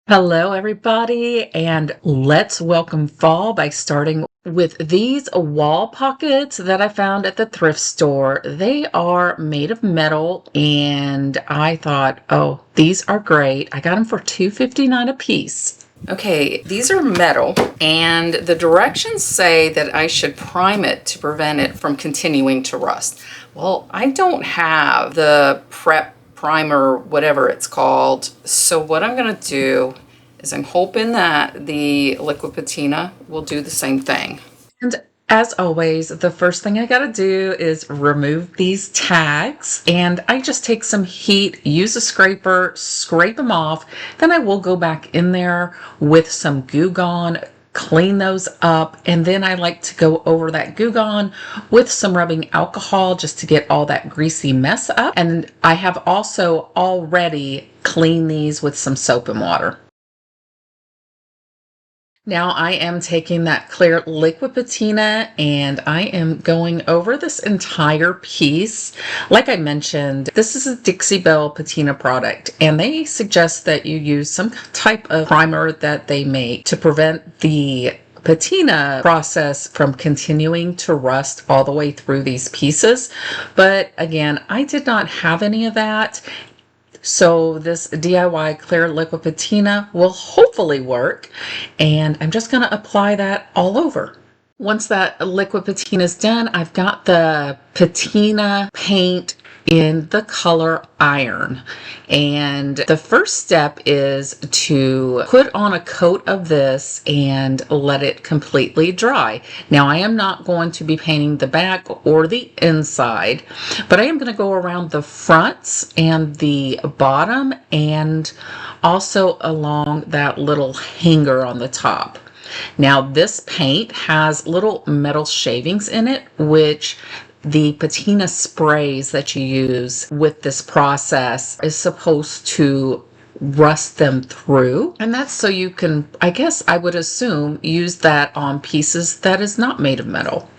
Hello, everybody, and let's welcome fall by starting with these wall pockets that I found at the thrift store. They are made of metal, and I thought, oh, these are great. I got them for $2.59 a piece. Okay, these are metal, and the directions say that I should prime it to prevent it from continuing to rust. Well, I don't have the prep primer, whatever it's called. So what I'm going to do is I'm hoping that the liquid patina will do the same thing. And as always, the first thing I got to do is remove these tags, and I just take some heat, use a scraper, scrape them off. Then I will go back in there with some Goo Gone, clean those up, and then I like to go over that Goo Gone with some rubbing alcohol just to get all that greasy mess up. And I have also already cleaned these with some soap and water. Now I am taking that clear liquid patina and I am going over this entire piece. Like I mentioned, this is a Dixie Belle patina product, and they suggest that you use some type of primer that they make to prevent the patina process from continuing to rust all the way through these pieces. But again, I did not have any of that. So this DIY clear liquid patina will hopefully work, and I'm just going to apply that all over. Once that liquid patina is done, I've got the patina paint in the color iron, and the first step is to put on a coat of this and let it completely dry. Now I am not going to be painting the back or the inside, but I am going to go around the fronts and the bottom and also along that little hanger on the top. Now this paint has little metal shavings in it, which the patina sprays that you use with this process is supposed to rust them through. And that's so you can, I guess I would assume, use that on pieces that is not made of metal.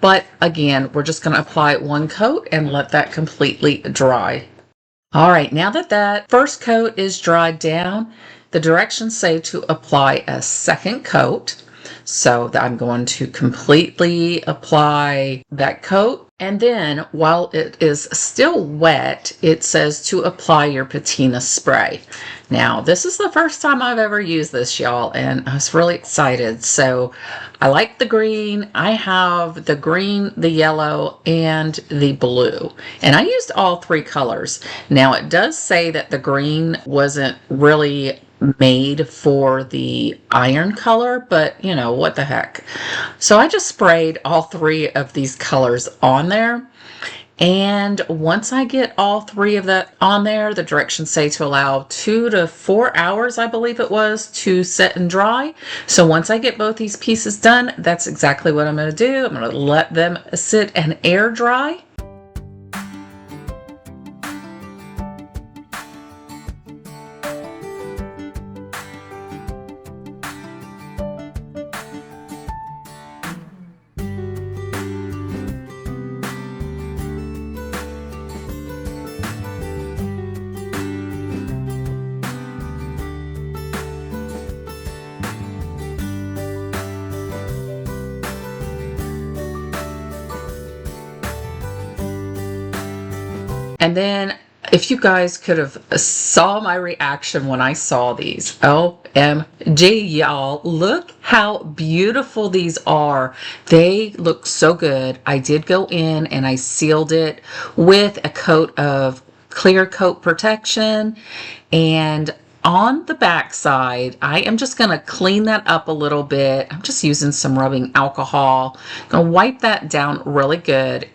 But again, we're just going to apply one coat and let that completely dry. All right, now that that first coat is dried down, the directions say to apply a second coat. So I'm going to completely apply that coat. And then while it is still wet, it says to apply your patina spray. Now, this is the first time I've ever used this, y'all, and I was really excited. So I like the green. I have the green, the yellow, and the blue. And I used all three colors. Now, it does say that the green wasn't really made for the iron color, but you know, what the heck. So I just sprayed all three of these colors on there. And once I get all three of that on there, the directions say to allow 2 to 4 hours, I believe it was, to set and dry. So once I get both these pieces done, that's exactly what I'm going to do. I'm going to let them sit and air dry. And then if you guys could have saw my reaction when I saw these, OMG, y'all, look how beautiful these are. They look so good. I did go in and I sealed it with a coat of clear coat protection, and on the back side, I am just going to clean that up a little bit. I'm just using some rubbing alcohol. I'm going to wipe that down really good.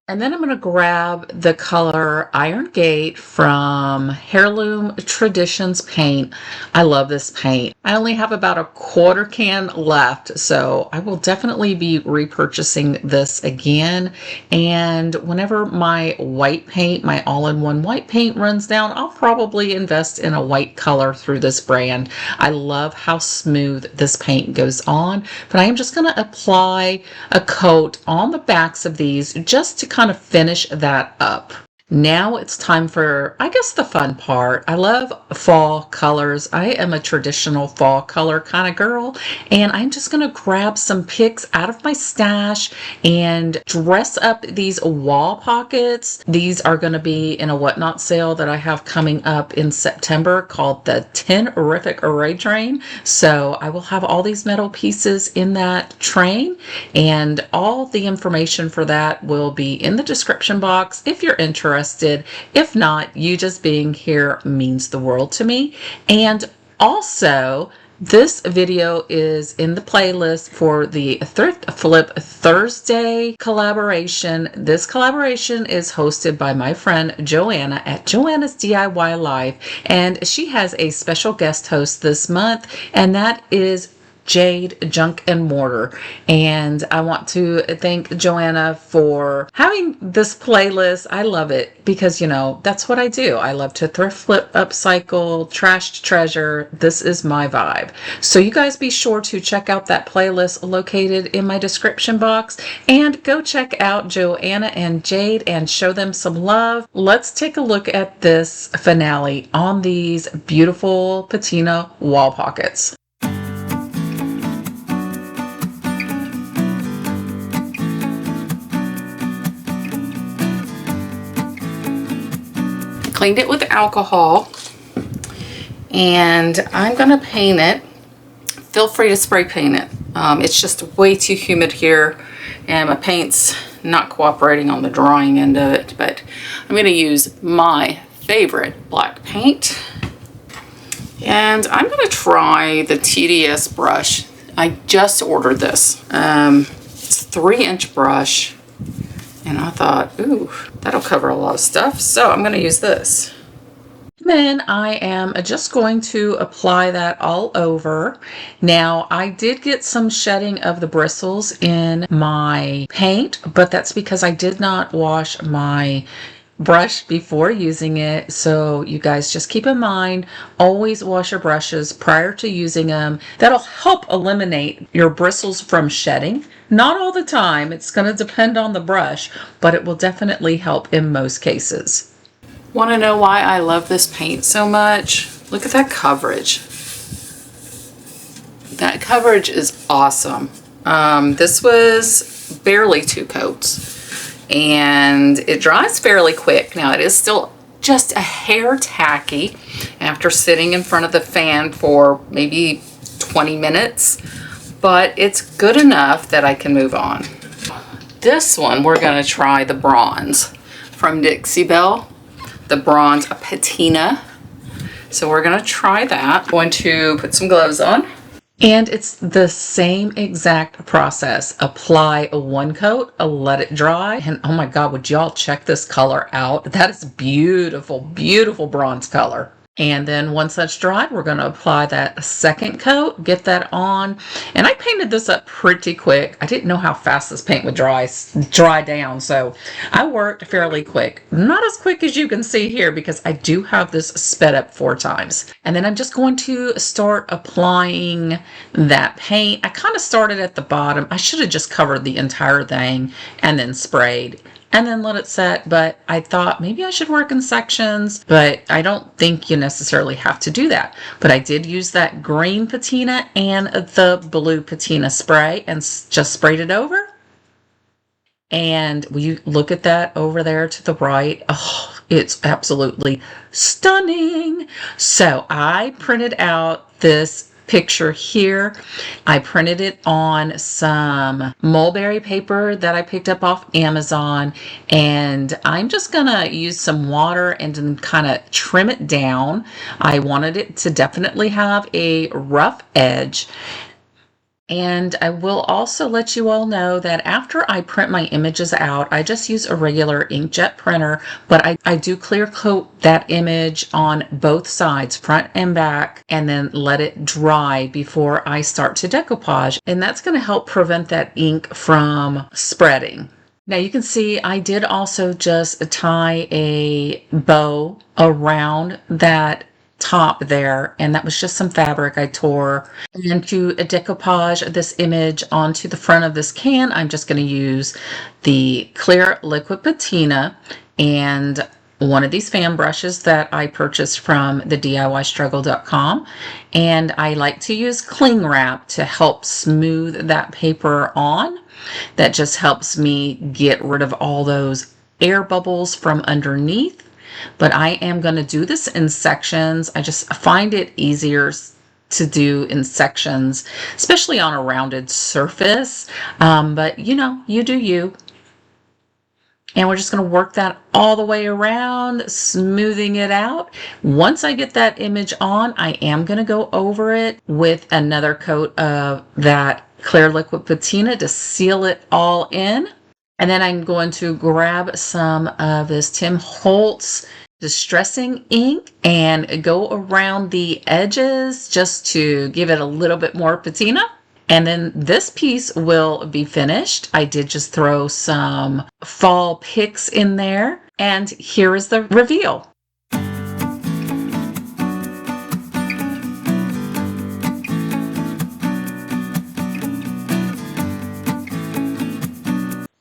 And then I'm going to grab the color Iron Gate from Heirloom Traditions paint. I love this paint. I only have about a quarter can left, so I will definitely be repurchasing this again. And whenever my white paint, my all-in-one white paint runs down, I'll probably invest in a white color through this brand. I love how smooth this paint goes on, but I am just going to apply a coat on the backs of these just to kind of finish that up. Now it's time for, I guess, the fun part. I love fall colors. I am a traditional fall color kind of girl, and I'm just going to grab some picks out of my stash and dress up these wall pockets. These are going to be in a Whatnot sale that I have coming up in September called the 10-Rific Array Train. So I will have all these metal pieces in that train, and all the information for that will be in the description box if you're interested. If not, you just being here means the world to me. And also, this video is in the playlist for the Thrift Flip Thursday collaboration. This collaboration is hosted by my friend Joanna at Joanna's DIY Live, and she has a special guest host this month, and that is Jade Junk and Mortar. And I want to thank Joanna for having this playlist. I love it because, you know, that's what I do. I love to thrift, flip, upcycle, trash to treasure. This is my vibe. So you guys be sure to check out that playlist located in my description box, and go check out Joanna and Jade and show them some love. Let's take a look at this finale on these beautiful patina wall pockets. Cleaned it with alcohol, and I'm gonna paint it. Feel free to spray paint it. It's just way too humid here, and my paint's not cooperating on the drying end of it, but I'm gonna use my favorite black paint, and I'm gonna try the TDS brush. I just ordered this. It's a 3-inch brush, and I thought, ooh, that'll cover a lot of stuff, so I'm going to use this. Then I am just going to apply that all over. Now, I did get some shedding of the bristles in my paint, but that's because I did not wash my brush before using it. So you guys just keep in mind, always wash your brushes prior to using them. That'll help eliminate your bristles from shedding. Not all the time, it's going to depend on the brush, but it will definitely help in most cases. Want to know why I love this paint so much? Look at that coverage. That coverage is awesome. This was barely 2 coats, and it dries fairly quick. Now, it is still just a hair tacky after sitting in front of the fan for maybe 20 minutes, but it's good enough that I can move on. This one, we're going to try the bronze from Dixie Belle, the bronze patina. So we're going to try that. Going to put some gloves on. And it's the same exact process. Apply 1 coat, let it dry, and oh my God, would y'all check this color out? That is beautiful, beautiful bronze color. And then once that's dried, we're going to apply that 2nd coat, get that on. And I painted this up pretty quick. I didn't know how fast this paint would dry down, so I worked fairly quick. Not as quick as you can see here because I do have this sped up 4 times. And then I'm just going to start applying that paint. I kind of started at the bottom. I should have just covered the entire thing and then sprayed and then let it set, but I thought maybe I should work in sections, but I don't think you necessarily have to do that. But I did use that green patina and the blue patina spray and just sprayed it over. And will you look at that over there to the right? Oh, it's absolutely stunning. So I printed out this picture here. I printed it on some mulberry paper that I picked up off Amazon, and I'm just gonna use some water and then kind of trim it down. I wanted it to definitely have a rough edge. And I will also let you all know that after I print my images out, I just use a regular inkjet printer, but I do clear coat that image on both sides, front and back, and then let it dry before I start to decoupage. And that's going to help prevent that ink from spreading. Now you can see I did also just tie a bow around that top there, and that was just some fabric I tore. And to decoupage this image onto the front of this can, I'm just going to use the clear liquid patina, and one of these fan brushes that I purchased from the DIYstruggle.com, and I like to use cling wrap to help smooth that paper on. That just helps me get rid of all those air bubbles from underneath. But I am going to do this in sections. I just find it easier to do in sections, especially on a rounded surface. But you do you. And we're just going to work that all the way around, smoothing it out. Once I get that image on, I am going to go over it with another coat of that clear liquid patina to seal it all in. And then I'm going to grab some of this Tim Holtz distressing ink and go around the edges just to give it a little bit more patina. And then this piece will be finished. I did just throw some fall picks in there. And here is the reveal.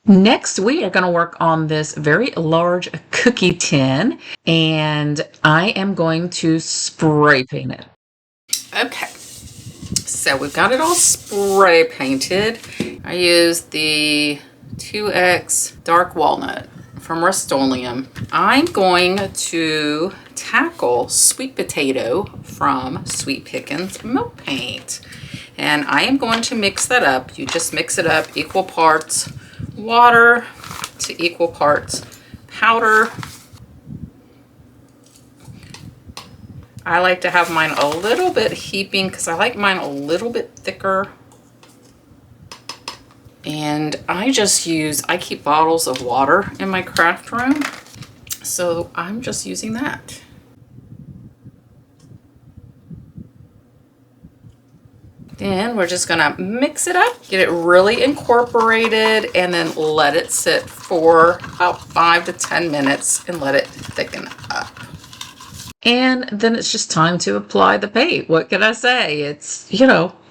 Next, we are going to work on this very large cookie tin, and I am going to spray paint it. Okay, so we've got it all spray painted. I used the 2X Dark Walnut from Rust-Oleum. I'm going to tackle Sweet Potato from Sweet Pickins Milk Paint. And I am going to mix that up. You just mix it up equal parts water to equal parts powder. I like to have mine a little bit heaping because I like mine a little bit thicker. And I keep bottles of water in my craft room, so I'm just using that. Then we're just gonna mix it up, get it really incorporated, and then let it sit for about 5 to 10 minutes and let it thicken up. And then it's just time to apply the paint. What can I say? It's,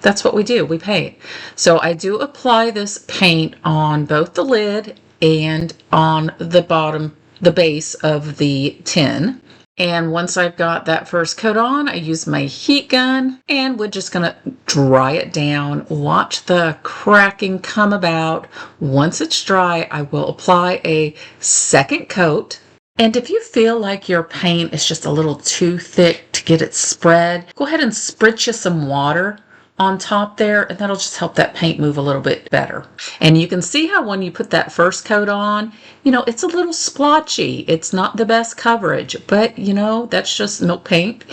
that's what we do. We paint. So I do apply this paint on both the lid and on the bottom, the base of the tin. And once I've got that first coat on, I use my heat gun and we're just gonna dry it down. Watch the cracking come about. Once it's dry, I will apply a second coat. And if you feel like your paint is just a little too thick to get it spread, go ahead and spritz you some water on top there, and that'll just help that paint move a little bit better. And you can see how when you put that first coat on, it's a little splotchy. It's not the best coverage, but that's just milk paint.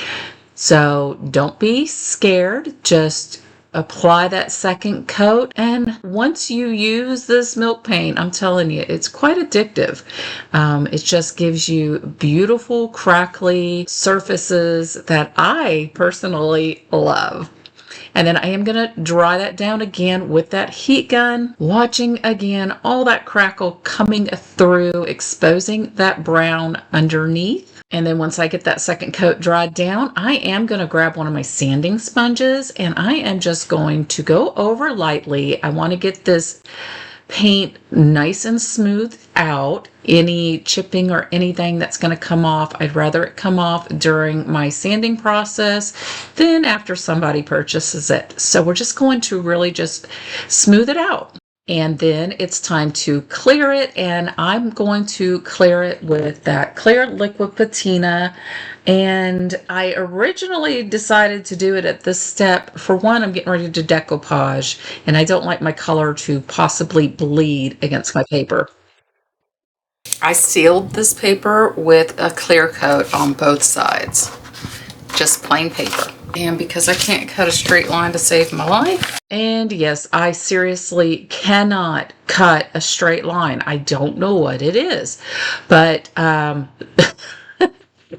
So don't be scared. Just apply that second coat. And once you use this milk paint, I'm telling you, it's quite addictive. It just gives you beautiful, crackly surfaces that I personally love. And then I am going to dry that down again with that heat gun, watching again all that crackle coming through, exposing that brown underneath. And then once I get that second coat dried down, I am going to grab one of my sanding sponges and I am just going to go over lightly. I want to get this paint nice and smooth out. Any chipping or anything that's going to come off, I'd rather it come off during my sanding process than after somebody purchases it. So we're just going to really just smooth it out. And then it's time to clear it, and I'm going to clear it with that clear liquid patina. And I originally decided to do it at this step. For one, I'm getting ready to decoupage, and I don't like my color to possibly bleed against my paper. I sealed this paper with a clear coat on both sides, just plain paper. And because I can't cut a straight line to save my life. And yes, I seriously cannot cut a straight line. I don't know what it is. But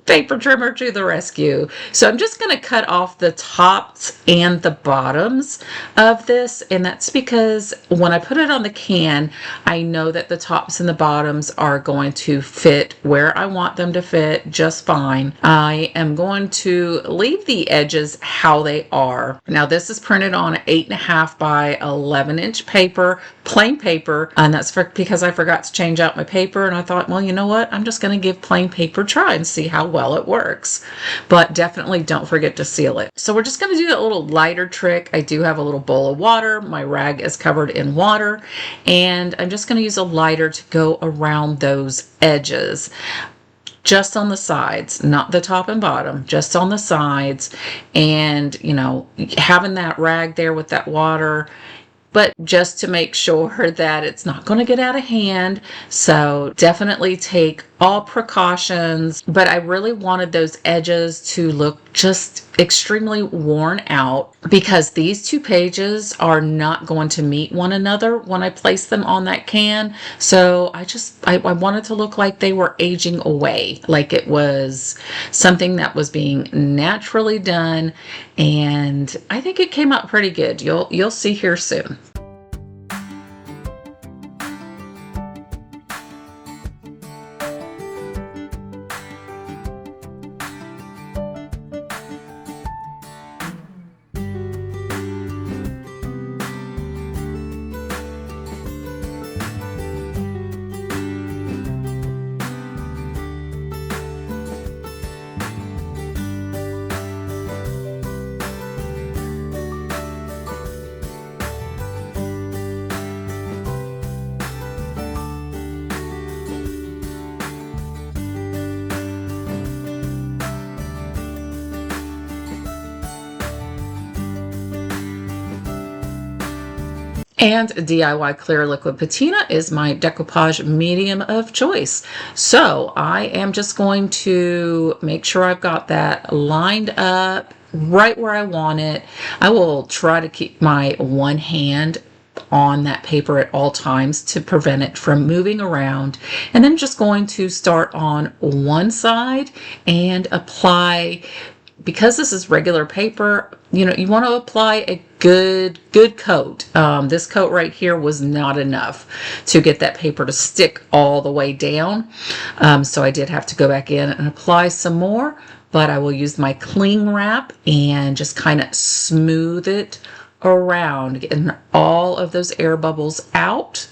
Paper trimmer to the rescue. So I'm just going to cut off the tops and the bottoms of this, and that's because when I put it on the can, I know that the tops and the bottoms are going to fit where I want them to fit just fine. I am going to leave the edges how they are. Now this is printed on 8.5 by 11-inch paper, plain paper, and that's because I forgot to change out my paper, and I thought, well, you know what, I'm just going to give plain paper a try and see how well it works. But definitely don't forget to seal it. So we're just going to do that little lighter trick. I do have a little bowl of water. My rag is covered in water, and I'm just going to use a lighter to go around those edges. Just on the sides, not the top and bottom, just on the sides. And, you know, having that rag there with that water, but just to make sure that it's not going to get out of hand. So definitely take all precautions, but I really wanted those edges to look just extremely worn out because these two pages are not going to meet one another when I place them on that can. So I wanted to look like they were aging away, like it was something that was being naturally done, and I think it came out pretty good. You'll see here soon. And DIY Clear Liquid Patina is my decoupage medium of choice. So I am just going to make sure I've got that lined up right where I want it. I will try to keep my one hand on that paper at all times to prevent it from moving around. And then just going to start on one side and apply, because this is regular paper, you know, you want to apply a good coat. This coat right here was not enough to get that paper to stick all the way down. So I did have to go back in and apply some more, but I will use my cling wrap and just kind of smooth it around, getting all of those air bubbles out.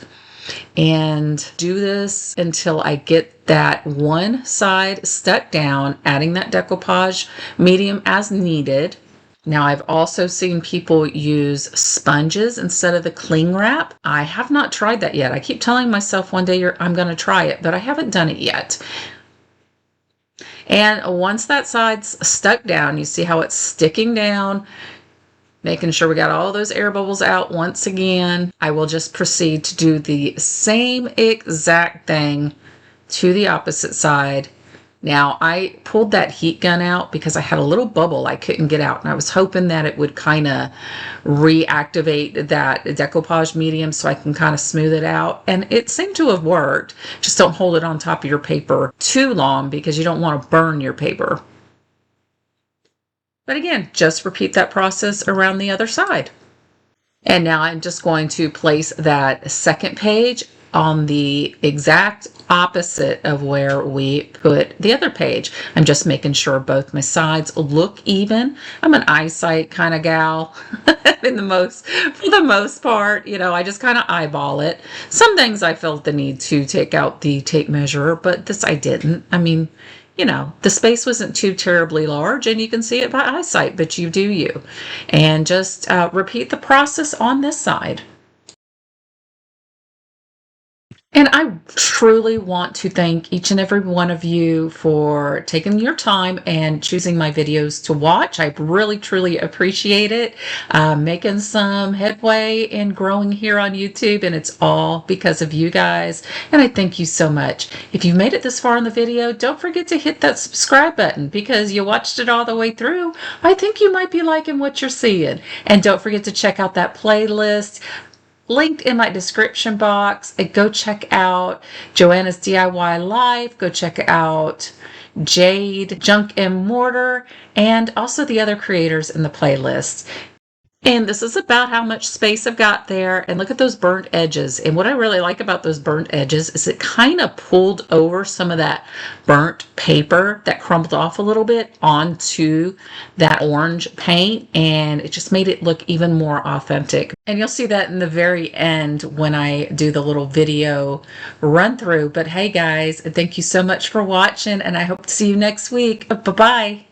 And do this until I get that one side stuck down, adding that decoupage medium as needed. Now, I've also seen people use sponges instead of the cling wrap. I have not tried that yet. I keep telling myself one day I'm going to try it, but I haven't done it yet. And once that side's stuck down, you see how it's sticking down, making sure we got all those air bubbles out once again. I will just proceed to do the same exact thing to the opposite side. Now, I pulled that heat gun out because I had a little bubble I couldn't get out, and I was hoping that it would kind of reactivate that decoupage medium so I can kind of smooth it out, and it seemed to have worked. Just don't hold it on top of your paper too long because you don't want to burn your paper. But again, just repeat that process around the other side. And now I'm just going to place that second page on the exact opposite of where we put the other page. I'm just making sure both my sides look even. I'm an eyesight kind of gal for the most part, you know, I just kind of eyeball it. Some things I felt the need to take out the tape measure, but this I didn't. I mean, you know, the space wasn't too terribly large and you can see it by eyesight, but you do you. And just repeat the process on this side. And I truly want to thank each and every one of you for taking your time and choosing my videos to watch. I really, truly appreciate it. Making some headway and growing here on YouTube, and it's all because of you guys. And I thank you so much. If you made it this far in the video, don't forget to hit that subscribe button because you watched it all the way through. I think you might be liking what you're seeing. And don't forget to check out that playlist linked in my description box. And go check out Joanna's DIY Life. Go check out Jade, Junk and Mortar, and also the other creators in the playlist. And this is about how much space I've got there. And look at those burnt edges. And what I really like about those burnt edges is it kind of pulled over some of that burnt paper that crumbled off a little bit onto that orange paint. And it just made it look even more authentic. And you'll see that in the very end when I do the little video run through. But hey guys, thank you so much for watching. And I hope to see you next week. Bye-bye.